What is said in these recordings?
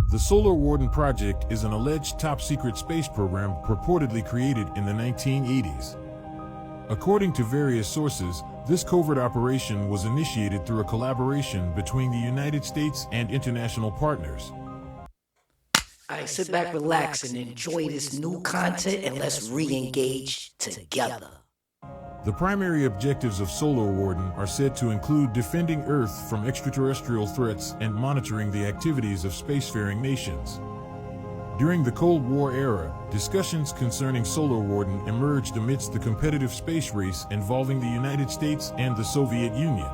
The Solar Warden project is an alleged top-secret space program purportedly created in the 1980s. According to various sources, this covert operation was initiated through a collaboration between the United States and international partners. All right, sit back, relax, and enjoy this new content, and let's re-engage together. The primary objectives of Solar Warden are said to include defending Earth from extraterrestrial threats and monitoring the activities of spacefaring nations. During the Cold War era, discussions concerning Solar Warden emerged amidst the competitive space race involving the United States and the Soviet Union.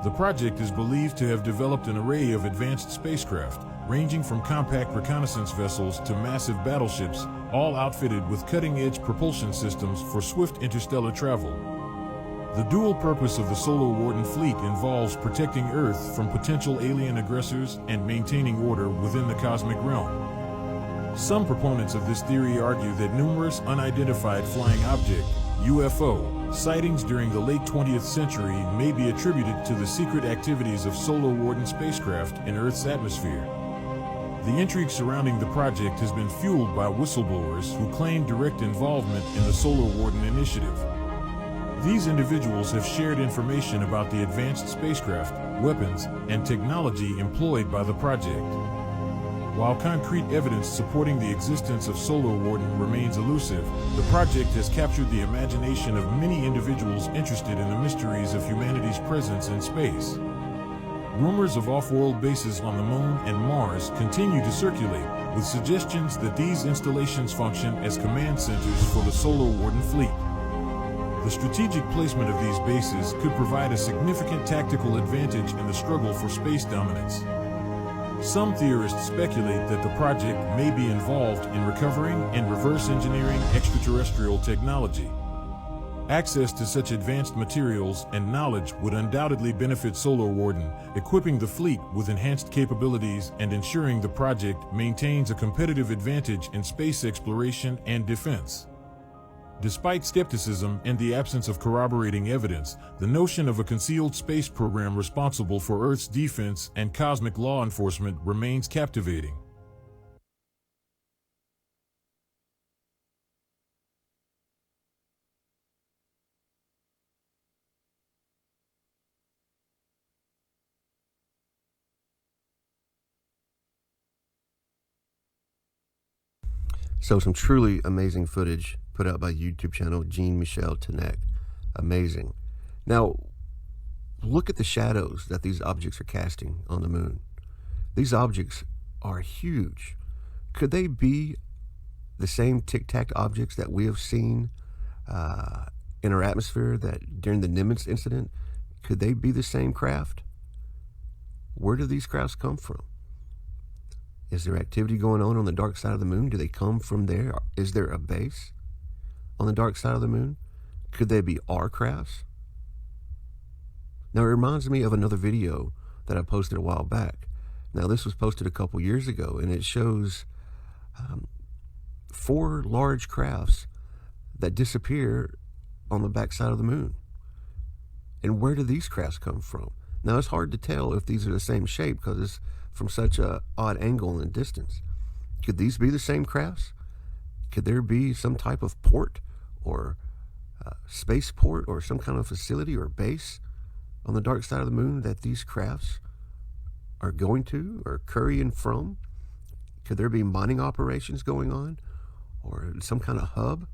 The project is believed to have developed an array of advanced spacecraft, ranging from compact reconnaissance vessels to massive battleships, all outfitted with cutting-edge propulsion systems for swift interstellar travel. The dual purpose of the Solar Warden fleet involves protecting Earth from potential alien aggressors and maintaining order within the cosmic realm. Some proponents of this theory argue that numerous unidentified flying object, UFO, sightings during the late 20th century may be attributed to the secret activities of Solar Warden spacecraft in Earth's atmosphere. The intrigue surrounding the project has been fueled by whistleblowers who claim direct involvement in the Solar Warden initiative. These individuals have shared information about the advanced spacecraft, weapons, and technology employed by the project. While concrete evidence supporting the existence of Solar Warden remains elusive, the project has captured the imagination of many individuals interested in the mysteries of humanity's presence in space. Rumors of off-world bases on the Moon and Mars continue to circulate, with suggestions that these installations function as command centers for the Solar Warden fleet. The strategic placement of these bases could provide a significant tactical advantage in the struggle for space dominance. Some theorists speculate that the project may be involved in recovering and reverse engineering extraterrestrial technology. Access to such advanced materials and knowledge would undoubtedly benefit Solar Warden, equipping the fleet with enhanced capabilities and ensuring the project maintains a competitive advantage in space exploration and defense. Despite skepticism and the absence of corroborating evidence, the notion of a concealed space program responsible for Earth's defense and cosmic law enforcement remains captivating. So some truly amazing footage put out by YouTube channel Jean-Michel Tenek. Amazing. Now, look at the shadows that these objects are casting on the moon. These objects are huge. Could they be the same tic-tac objects that we have seen in our atmosphere that during the Nimitz incident? Could they be the same craft? Where do these crafts come from? Is there activity going on the dark side of the moon? Do they come from there? Is there a base on the dark side of the moon? Could they be our crafts? Now, it reminds me of another video that I posted a while back. Now, this was posted a couple years ago, and it shows 4 large crafts that disappear on the backside of the moon. And where do these crafts come from? Now, it's hard to tell if these are the same shape because it's from such an odd angle and distance. Could these be the same crafts? Could there be some type of port or spaceport or some kind of facility or base on the dark side of the moon that these crafts are going to or currying from? Could there be mining operations going on or some kind of hub?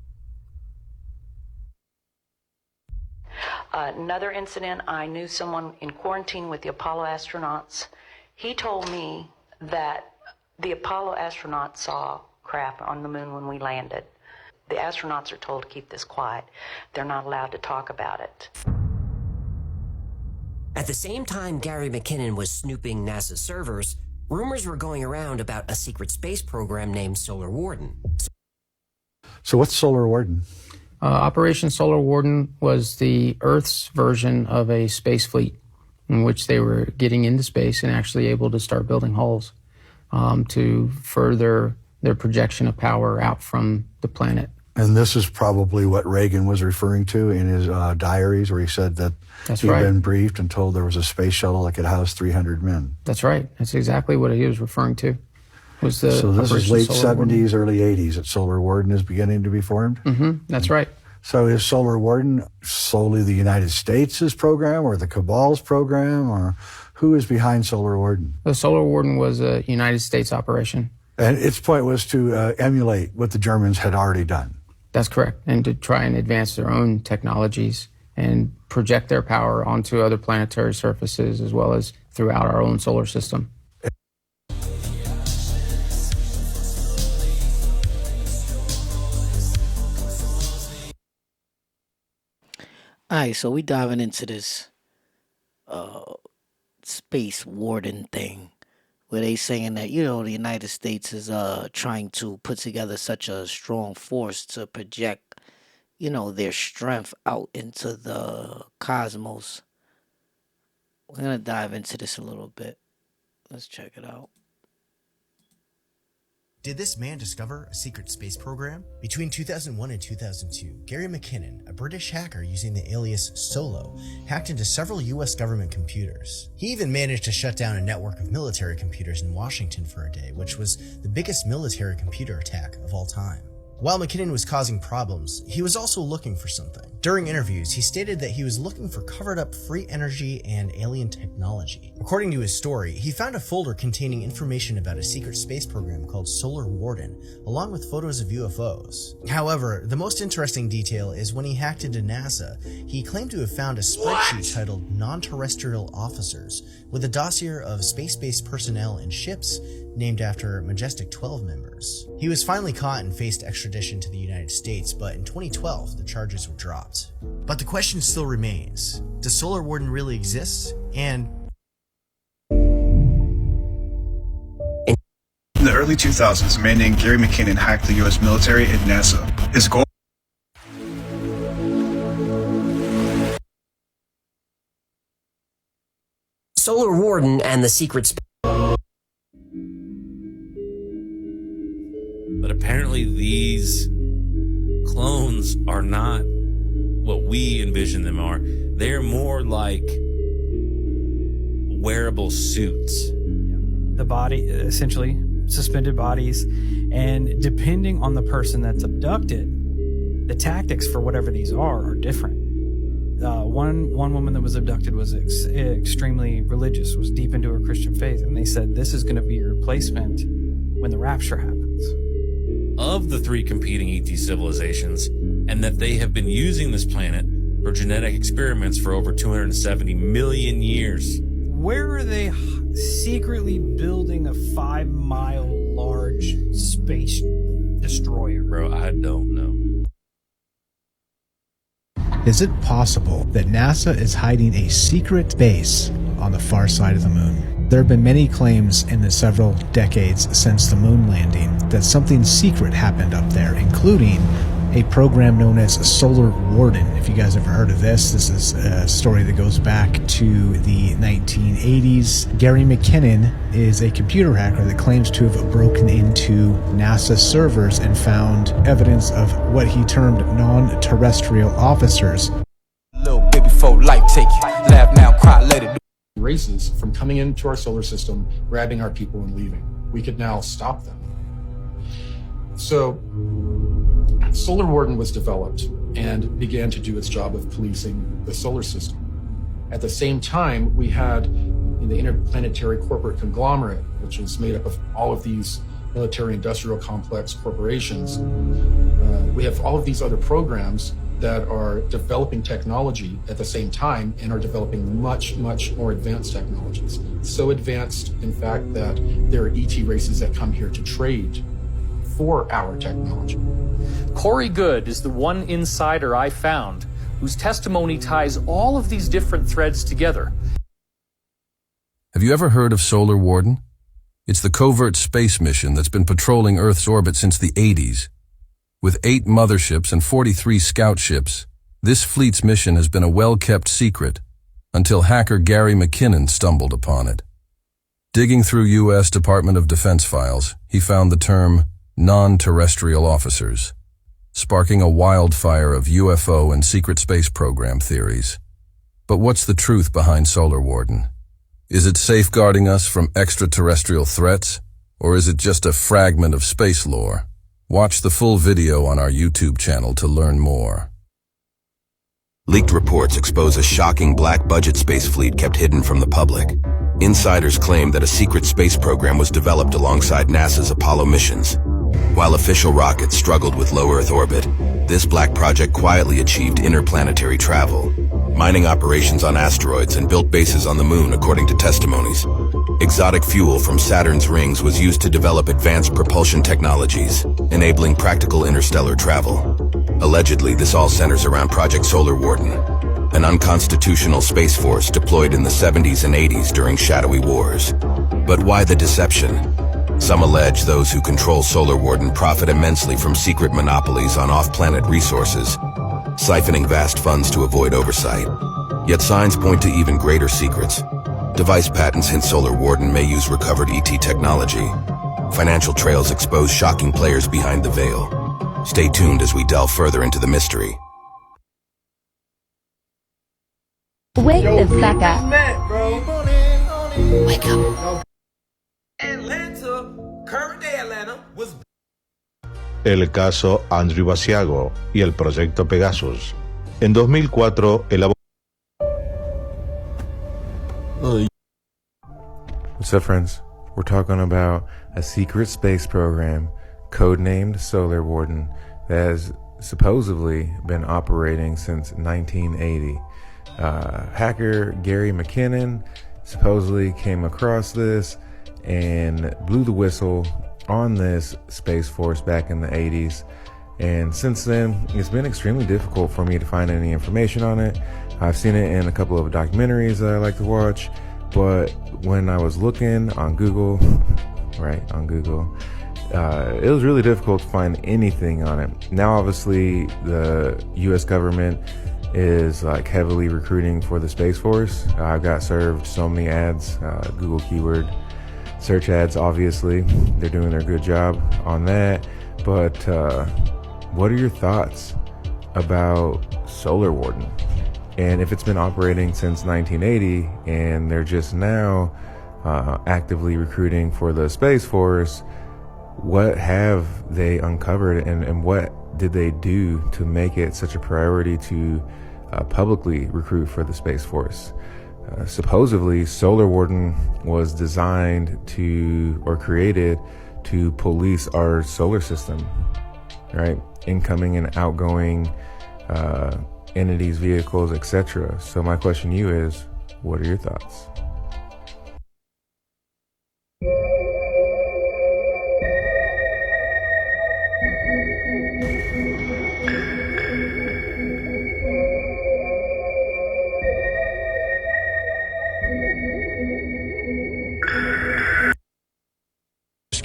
Another incident, I knew someone in quarantine with the Apollo astronauts. He told me that the Apollo astronauts saw craft on the moon when we landed. The astronauts are told to keep this quiet. They're not allowed to talk about it. At the same time Gary McKinnon was snooping NASA servers, rumors were going around about a secret space program named Solar Warden. So what's Solar Warden? Operation Solar Warden was the Earth's version of a space fleet in which they were getting into space and actually able to start building hulls to further their projection of power out from the planet. And this is probably what Reagan was referring to in his diaries, where he said that he'd been briefed and told there was a space shuttle that could house 300 men. That's right. That's exactly what he was referring to. was the So this is Operation late Solar Warden. 70s, early 80s that Solar Warden is beginning to be formed? That's right. So is Solar Warden solely the United States' program or the Cabal's program, or who is behind Solar Warden? The Solar Warden was a United States operation. And its point was to emulate what the Germans had already done. That's correct. And to try and advance their own technologies and project their power onto other planetary surfaces as well as throughout our own solar system. All right, so we diving into this space warden thing, where they saying that, you know, the United States is trying to put together such a strong force to project, you know, their strength out into the cosmos. We're gonna dive into this a little bit. Let's check it out. Did this man discover a secret space program? Between 2001 and 2002, Gary McKinnon, a British hacker using the alias Solo, hacked into several US government computers. He even managed to shut down a network of military computers in Washington for a day, which was the biggest military computer attack of all time. While McKinnon was causing problems, he was also looking for something. During interviews, he stated that he was looking for covered-up free energy and alien technology. According to his story, he found a folder containing information about a secret space program called Solar Warden, along with photos of UFOs. However, the most interesting detail is when he hacked into NASA, he claimed to have found a spreadsheet titled Non-Terrestrial Officers, with a dossier of space-based personnel and ships named after Majestic 12 members. He was finally caught and faced extradition to the United States, but in 2012, the charges were dropped. But the question still remains, does Solar Warden really exist? And in the early 2000s, a man named Gary McKinnon hacked the US military and NASA. His goal Solar Warden and the secret space. But apparently these clones are not what we envision them are. They're more like wearable suits. The body, essentially, suspended bodies. And depending on the person that's abducted, the tactics for whatever these are different. One woman that was abducted was extremely religious, was deep into her Christian faith. And they said, this is going to be your replacement when the rapture happens. Of the three competing ET civilizations, and that they have been using this planet for genetic experiments for over 270 million years. Where are they secretly building a 5-mile large space destroyer? Bro, I don't know. Is it possible that NASA is hiding a secret base on the far side of the moon? There have been many claims in the several decades since the moon landing that something secret happened up there, including a program known as Solar Warden. If you guys ever heard of this is a story that goes back to the 1980s. Gary McKinnon is a computer hacker that claims to have broken into NASA servers and found evidence of what he termed non-terrestrial officers. Little baby folk life take you, laugh now, cry later. Races from coming into our solar system, grabbing our people and leaving. We could now stop them. So Solar Warden was developed and began to do its job of policing the solar system. At the same time, we had in the interplanetary corporate conglomerate, which is made up of all of these military industrial complex corporations, we have all of these other programs that are developing technology at the same time and are developing much, much more advanced technologies. So advanced, in fact, that there are ET races that come here to trade for our technology. Corey Good is the one insider I found whose testimony ties all of these different threads together. Have you ever heard of Solar Warden? It's the covert space mission that's been patrolling Earth's orbit since the 80s. With 8 motherships and 43 scout ships, this fleet's mission has been a well-kept secret until hacker Gary McKinnon stumbled upon it. Digging through U.S. Department of Defense files, he found the term non-terrestrial officers, sparking a wildfire of UFO and secret space program theories. But what's the truth behind Solar Warden? Is it safeguarding us from extraterrestrial threats, Or is it just a fragment of space lore? Watch the full video on our YouTube channel to learn more. Leaked reports expose a shocking black-budget space fleet kept hidden from the public. Insiders claim that a secret space program was developed alongside NASA's Apollo missions. While official rockets struggled with low Earth orbit, this black project quietly achieved interplanetary travel, mining operations on asteroids and built bases on the moon, according to testimonies. Exotic fuel from Saturn's rings was used to develop advanced propulsion technologies, enabling practical interstellar travel. Allegedly, this all centers around Project Solar Warden, an unconstitutional space force deployed in the 70s and 80s during shadowy wars. But why the deception? Some allege those who control Solar Warden profit immensely from secret monopolies on off-planet resources, siphoning vast funds to avoid oversight. Yet signs point to even greater secrets. Device patents hint Solar Warden may use recovered ET technology. Financial trails expose shocking players behind the veil. Stay tuned as we delve further into the mystery. Wake the fuck up. Wake up. Atlanta, current day Atlanta was. El caso Andrew Basiago y el proyecto Pegasus. En 2004, el abogado. What's up, friends? We're talking about a secret space program codenamed Solar Warden that has supposedly been operating since 1980. Hacker Gary McKinnon supposedly came across this and blew the whistle on this space force back in the 80s, and since then it's been extremely difficult for me to find any information on it. I've seen it in a couple of documentaries that I like to watch, but when I was looking on Google, it was really difficult to find anything on it. Now obviously the US government is like heavily recruiting for the Space Force. I've got served so many ads, Google keyword search ads, obviously. They're doing their good job on that. But what are your thoughts about Solar Warden? And if it's been operating since 1980 and they're just now actively recruiting for the Space Force, what have they uncovered and what did they do to make it such a priority to publicly recruit for the Space Force? Supposedly, Solar Warden was designed to, or created to police our solar system, right? Incoming and outgoing entities, vehicles, etc. So my question to you is, what are your thoughts?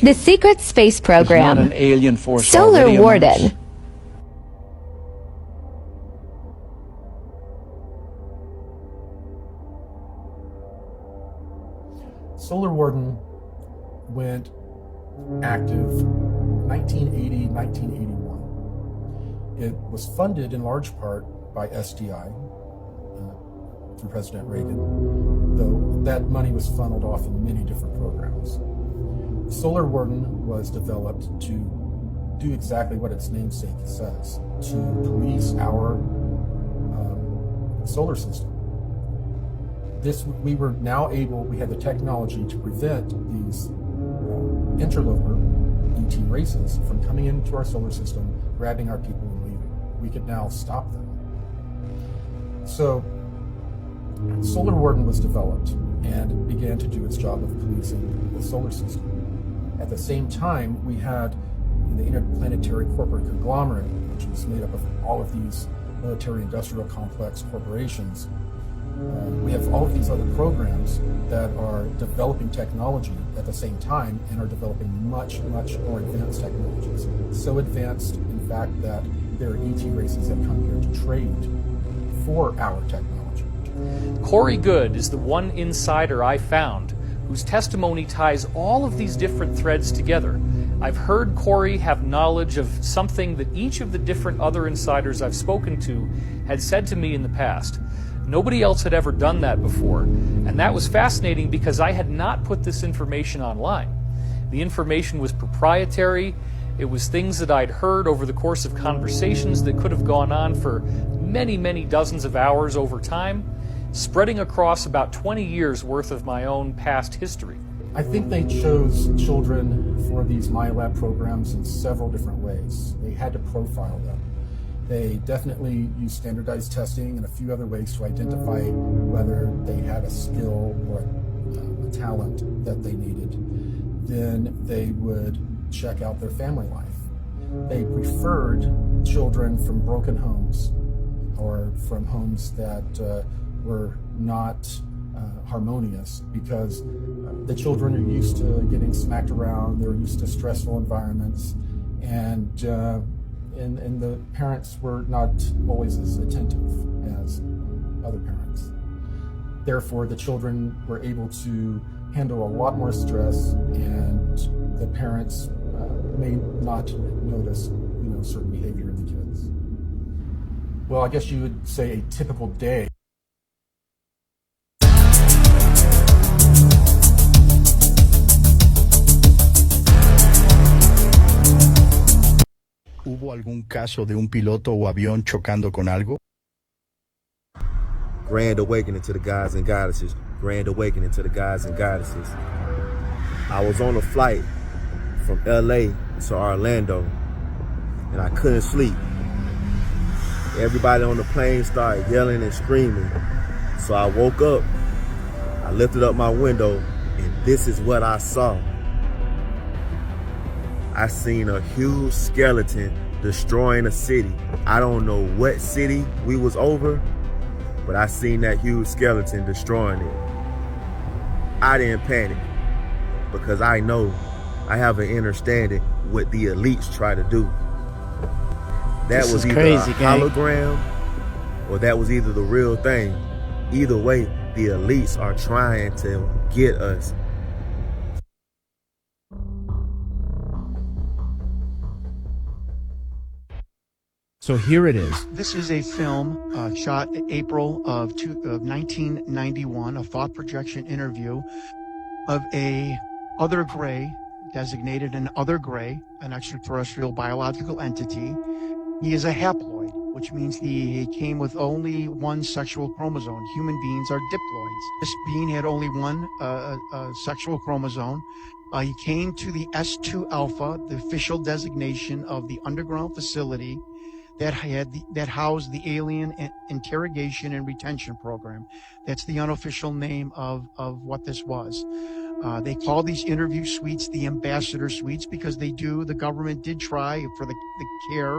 The secret space program. It's not an alien force. Solar Warden. Solar Warden went active 1980, 1981. It was funded in large part by SDI through President Reagan, though that money was funneled off in many different programs. Solar Warden was developed to do exactly what its namesake says, to police our solar system. We were now able, we had the technology to prevent these interloper ET races from coming into our solar system, grabbing our people and leaving. We could now stop them. So Solar Warden was developed and began to do its job of policing the solar system. At the same time, we had the interplanetary corporate conglomerate, which was made up of all of these military-industrial complex corporations. We have all of these other programs that are developing technology at the same time and are developing much, much more advanced technologies. So advanced, in fact, that there are ET races that come here to trade for our technology. Corey Good is the one insider I found whose testimony ties all of these different threads together. I've heard Corey have knowledge of something that each of the different other insiders I've spoken to had said to me in the past. Nobody else had ever done that before, and that was fascinating because I had not put this information online. The information was proprietary. It was things that I'd heard over the course of conversations that could have gone on for many, many dozens of hours over time, spreading across about 20 years worth of my own past history. I think they chose children for these MyLab programs in several different ways. They had to profile them. They definitely used standardized testing and a few other ways to identify whether they had a skill or a talent that they needed. Then they would check out their family life. They preferred children from broken homes or from homes that were not harmonious, because the children are used to getting smacked around, they're used to stressful environments, and the parents were not always as attentive as other parents. Therefore, the children were able to handle a lot more stress, and the parents may not notice, certain behavior in the kids. Well, I guess you would say a typical day. ¿Hubo algún caso de un piloto o avión chocando con algo? Grand awakening to the gods and goddesses. Grand awakening to the gods and goddesses. I was on a flight from LA to Orlando, and I couldn't sleep. Everybody on the plane started yelling and screaming. So I woke up, I lifted up my window, and this is what I saw. I seen a huge skeleton destroying a city. I don't know what city we was over, but I seen that huge skeleton destroying it. I didn't panic because I know I have an understanding what the elites try to do. That was either crazy, a hologram or that was either the real thing. Either way, the elites are trying to get us. So here it is. This is a film shot in April of 1991, a thought projection interview of a other gray, designated an other gray, an extraterrestrial biological entity. He is a haploid, which means he came with only one sexual chromosome. Human beings are diploids. This being had only one sexual chromosome. He came to the S2 Alpha, the official designation of the underground facility that housed the alien interrogation and retention program. That's the unofficial name of what this was. They call these interview suites the ambassador suites because the government did try for the care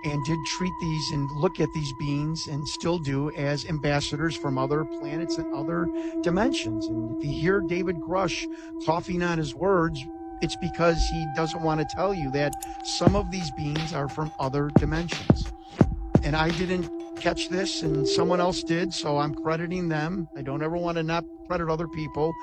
and did treat these and look at these beings, and still do, as ambassadors from other planets and other dimensions. And if you hear David Grush coughing on his words, it's because he doesn't want to tell you that some of these beings are from other dimensions. And I didn't catch this, and someone else did, so I'm crediting them. I don't ever want to not credit other people.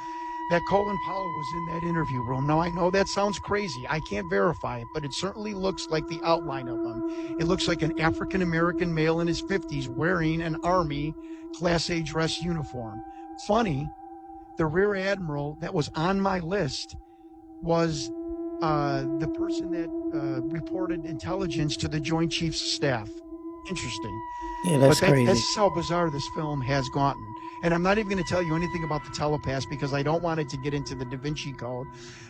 That Colin Powell was in that interview room. Now, I know that sounds crazy. I can't verify it, but it certainly looks like the outline of him. It looks like an African-American male in his 50s wearing an Army Class A dress uniform. Funny, the Rear Admiral that was on my list was the person that reported intelligence to the Joint Chiefs of Staff. Interesting. Yeah, that's crazy. That's how bizarre this film has gotten. And I'm not even going to tell you anything about the telepaths because I don't want it to get into the Da Vinci Code.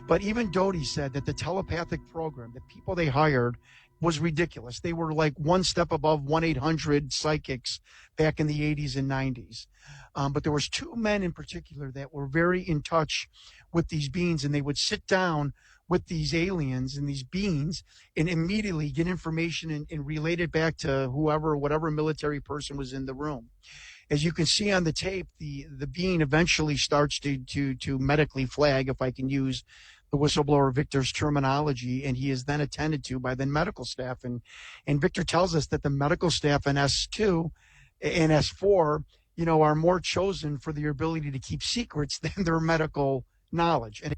But even Doty said that the telepathic program, the people they hired, was ridiculous. They were like one step above 1-800 psychics back in the 80s and 90s. But there was two men in particular that were very in touch with these beings, and they would sit down with these aliens and these beings and immediately get information and relate it back to whatever military person was in the room. As you can see on the tape, the being eventually starts to medically flag, if I can use the whistleblower Victor's terminology, and he is then attended to by the medical staff. And Victor tells us that the medical staff in S2 and S4, are more chosen for their ability to keep secrets than their medical knowledge. And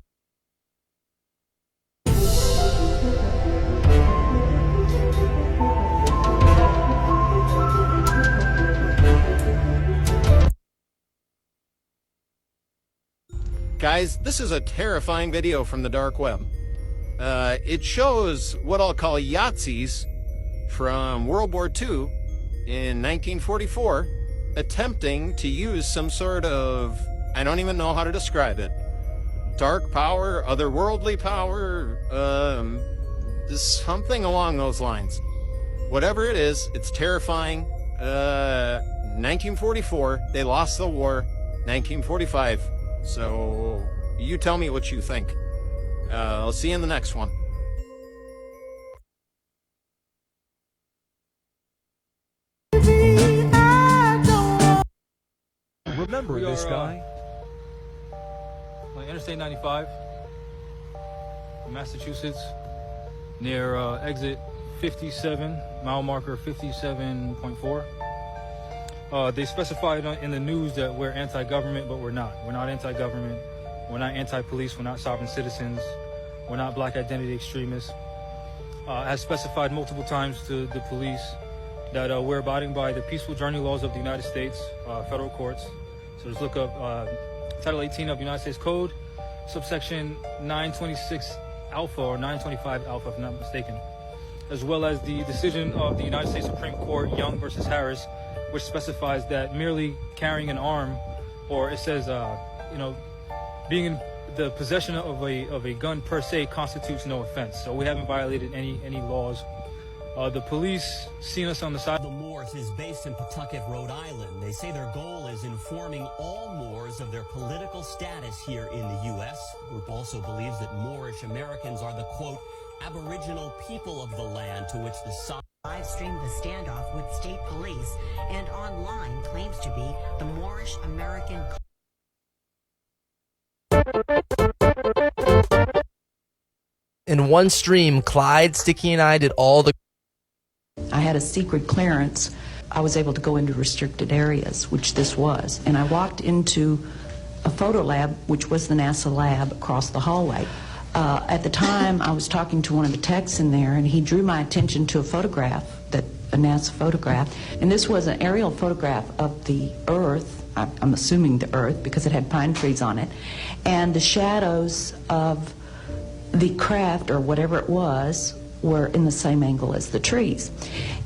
Guys, this is a terrifying video from the dark web. It shows what I'll call Yahtzees from World War II in 1944 attempting to use some sort of, I don't even know how to describe it, dark power, otherworldly power, something along those lines. Whatever it is, it's terrifying. 1944, they lost the war. 1945. So you tell me what you think. I'll see you in the next one. Remember this guy? On Interstate 95, Massachusetts, near exit 57, mile marker 57.4. They specified in the news that we're anti-government, but we're not. We're not anti-government. We're not anti-police. We're not sovereign citizens. We're not black identity extremists. Has specified multiple times to the police that we're abiding by the peaceful journey laws of the United States, federal courts. So just look up Title 18 of the United States Code, subsection 926 alpha or 925 alpha, if I'm not mistaken, as well as the decision of the United States Supreme Court, Young versus Harris, which specifies that merely carrying an arm, or it says, being in the possession of a gun per se constitutes no offense. So we haven't violated any laws. The police seen us on the side. The Moors is based in Pawtucket, Rhode Island. They say their goal is informing all Moors of their political status here in the U.S. The group also believes that Moorish Americans are the, quote, aboriginal people of the land to which the side live streamed the standoff with state police and online claims to be the Moorish American. In one stream, Clyde, Sticky, and I did all the... I had a secret clearance. I was able to go into restricted areas, which this was. And I walked into a photo lab, which was the NASA lab across the hallway. At the time, I was talking to one of the techs in there, and he drew my attention to a photograph, a NASA photograph. And this was an aerial photograph of the Earth, I'm assuming the Earth, because it had pine trees on it, and the shadows of the craft, or whatever it was, were in the same angle as the trees.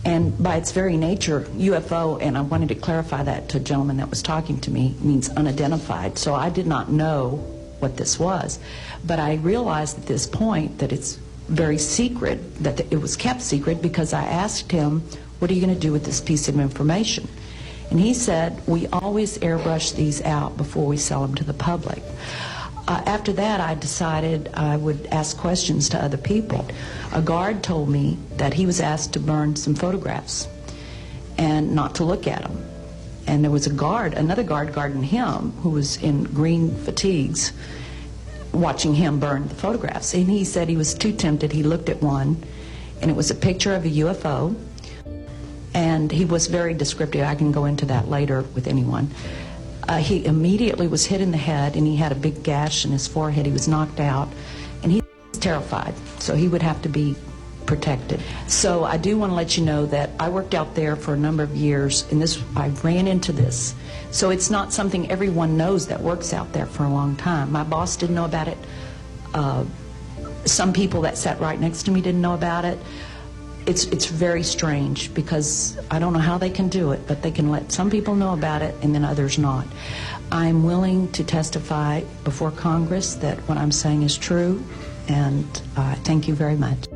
And by its very nature, UFO, and I wanted to clarify that to a gentleman that was talking to me, means unidentified. So I did not know what this was. But I realized at this point that it's very secret, that it was kept secret, because I asked him, what are you going to do with this piece of information? And he said, we always airbrush these out before we sell them to the public. After that, I decided I would ask questions to other people. A guard told me that he was asked to burn some photographs and not to look at them. And there was a guard, another guard guarding him, who was in green fatigues, watching him burn the photographs. And he said he was too tempted. He looked at one, and it was a picture of a UFO. And he was very descriptive. I can go into that later with anyone. He immediately was hit in the head, and he had a big gash in his forehead. He was knocked out, and he was terrified, so he would have to be protected. So I do want to let you know that I worked out there for a number of years, and I ran into this. So it's not something everyone knows that works out there for a long time. My boss didn't know about it. Some people that sat right next to me didn't know about it. It's very strange, because I don't know how they can do it, but they can let some people know about it and then others not. I'm willing to testify before Congress that what I'm saying is true, and thank you very much.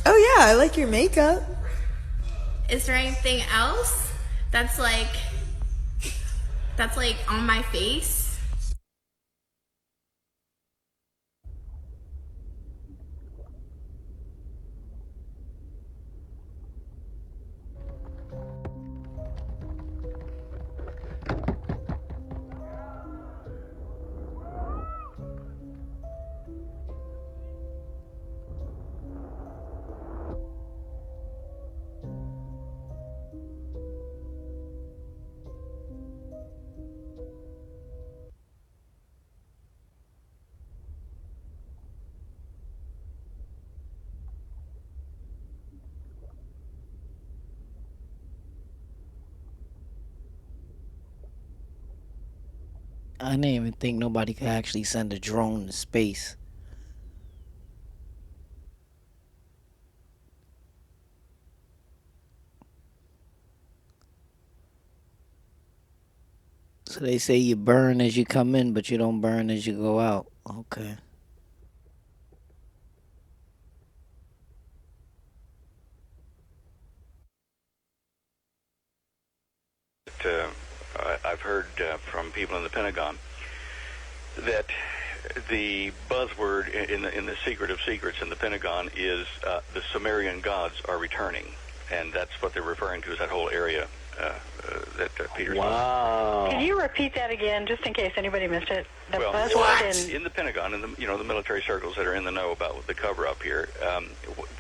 Oh yeah, I like your makeup. Is there anything else that's like on my face? I didn't even think nobody could actually send a drone to space. So they say you burn as you come in, but you don't burn as you go out. Okay. I've heard from people in the Pentagon that the buzzword in the secret of secrets in the Pentagon is the Sumerian gods are returning, and that's what they're referring to as that whole area that Peter's. Wow! Can you repeat that again, just in case anybody missed it? The buzzword in the Pentagon, in the the military circles that are in the know about the cover up here,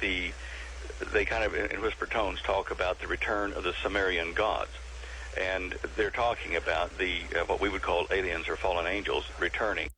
they kind of in whispered tones talk about the return of the Sumerian gods. And they're talking about the what we would call aliens or fallen angels returning.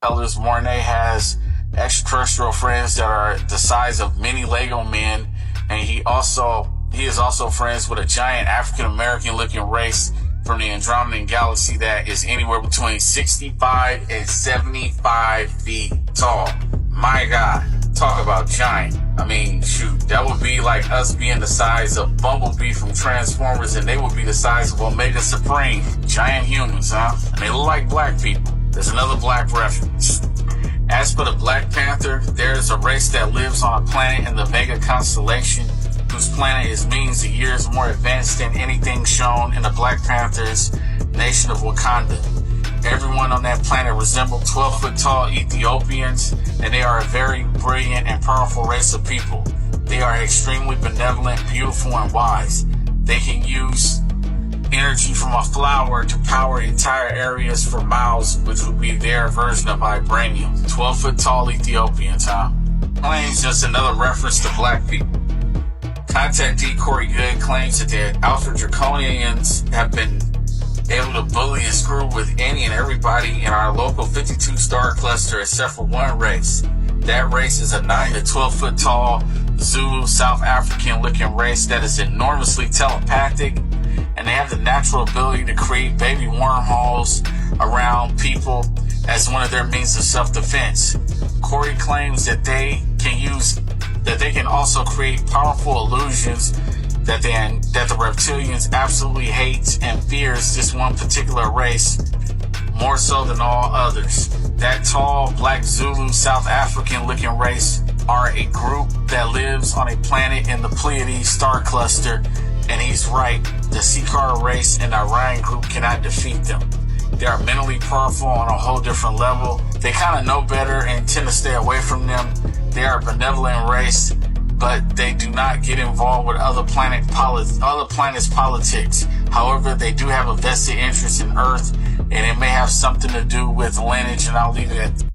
Elders Mornay has extraterrestrial friends that are the size of mini Lego men, and he is also friends with a giant African American looking race from the Andromedan galaxy that is anywhere between 65 and 75 feet tall. My God, talk about giant. I mean, shoot, that would be like us being the size of Bumblebee from Transformers, and they would be the size of Omega Supreme. Giant humans, huh? And they look like black people. There's another black reference. As for the Black Panther, there's a race that lives on a planet in the Vega constellation, whose planet is millions of years more advanced than anything shown in the Black Panther's nation of Wakanda. Everyone on that planet resembles 12-foot-tall Ethiopians, and they are a very brilliant and powerful race of people. They are extremely benevolent, beautiful, and wise. They can use energy from a flower to power entire areas for miles, which would be their version of vibranium. 12-foot-tall Ethiopians, huh? Claims just another reference to black people. Contactee Corey Good claims that the Alpha Draconians have been able to bully and screw with any and everybody in our local 52 star cluster except for one race. That race is a 9 to 12 foot tall Zulu South African looking race that is enormously telepathic, and they have the natural ability to create baby wormholes around people as one of their means of self-defense. Corey claims that they can also create powerful illusions that the reptilians absolutely hates and fears this one particular race more so than all others. That tall black Zulu South African looking race are a group that lives on a planet in the Pleiades star cluster, and he's right, the Sikar race and the Orion group cannot defeat them. They are mentally powerful on a whole different level. They kind of know better and tend to stay away from them. They are a benevolent race, but they do not get involved with other planets' politics. However, they do have a vested interest in Earth, and it may have something to do with lineage, and I'll leave it at that.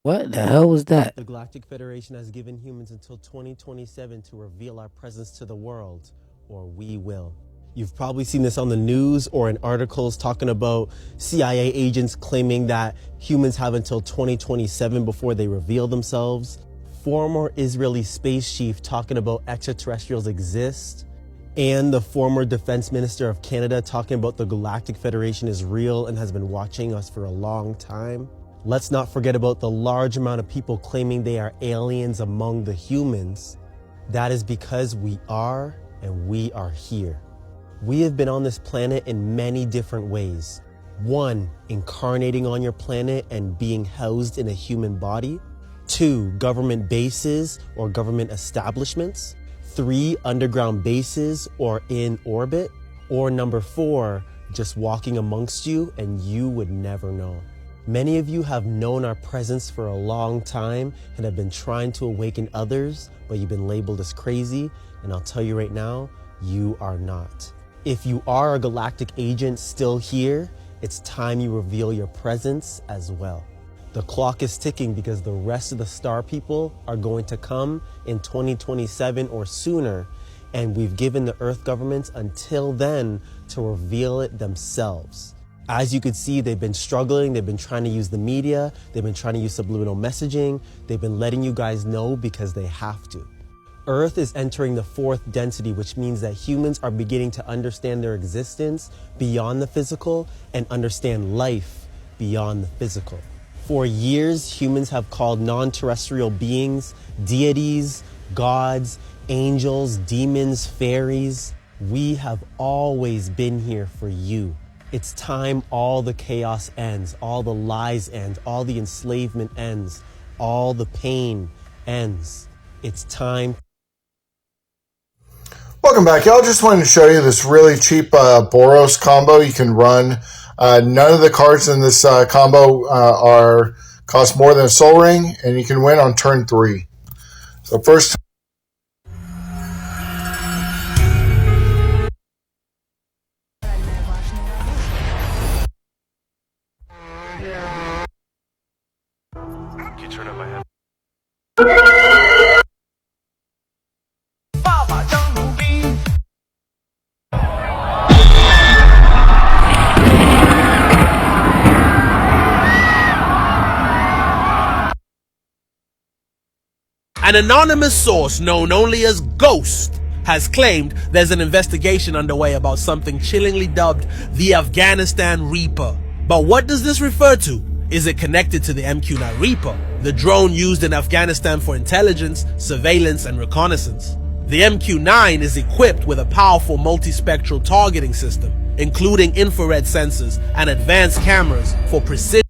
What the hell was that? The Galactic Federation has given humans until 2027 to reveal our presence to the world, or we will. You've probably seen this on the news or in articles talking about CIA agents claiming that humans have until 2027 before they reveal themselves. Former Israeli space chief talking about extraterrestrials exist. And the former defense minister of Canada talking about the Galactic Federation is real and has been watching us for a long time. Let's not forget about the large amount of people claiming they are aliens among the humans. That is because we are, and we are here. We have been on this planet in many different ways. 1, incarnating on your planet and being housed in a human body. 2, government bases or government establishments. 3, underground bases or in orbit. Or number 4, just walking amongst you and you would never know. Many of you have known our presence for a long time and have been trying to awaken others, but you've been labeled as crazy, and I'll tell you right now, you are not. If you are a galactic agent still here, it's time you reveal your presence as well. The clock is ticking because the rest of the star people are going to come in 2027 or sooner, and we've given the Earth governments until then to reveal it themselves. As you could see, they've been struggling. They've been trying to use the media. They've been trying to use subliminal messaging. They've been letting you guys know because they have to. Earth is entering the fourth density, which means that humans are beginning to understand their existence beyond the physical and understand life beyond the physical. For years, humans have called non-terrestrial beings deities, gods, angels, demons, fairies. We have always been here for you. It's time all the chaos ends, all the lies end, all the enslavement ends, all the pain ends. It's time. Welcome back, y'all. Just wanted to show you this really cheap Boros combo you can run. None of the cards in this combo cost more than a soul ring, and you can win on turn 3. So first. Can you turn up my head? An anonymous source known only as Ghost has claimed there's an investigation underway about something chillingly dubbed the Afghanistan Reaper. But what does this refer to? Is it connected to the MQ-9 Reaper, the drone used in Afghanistan for intelligence, surveillance, and reconnaissance? The MQ-9 is equipped with a powerful multispectral targeting system, including infrared sensors and advanced cameras for precision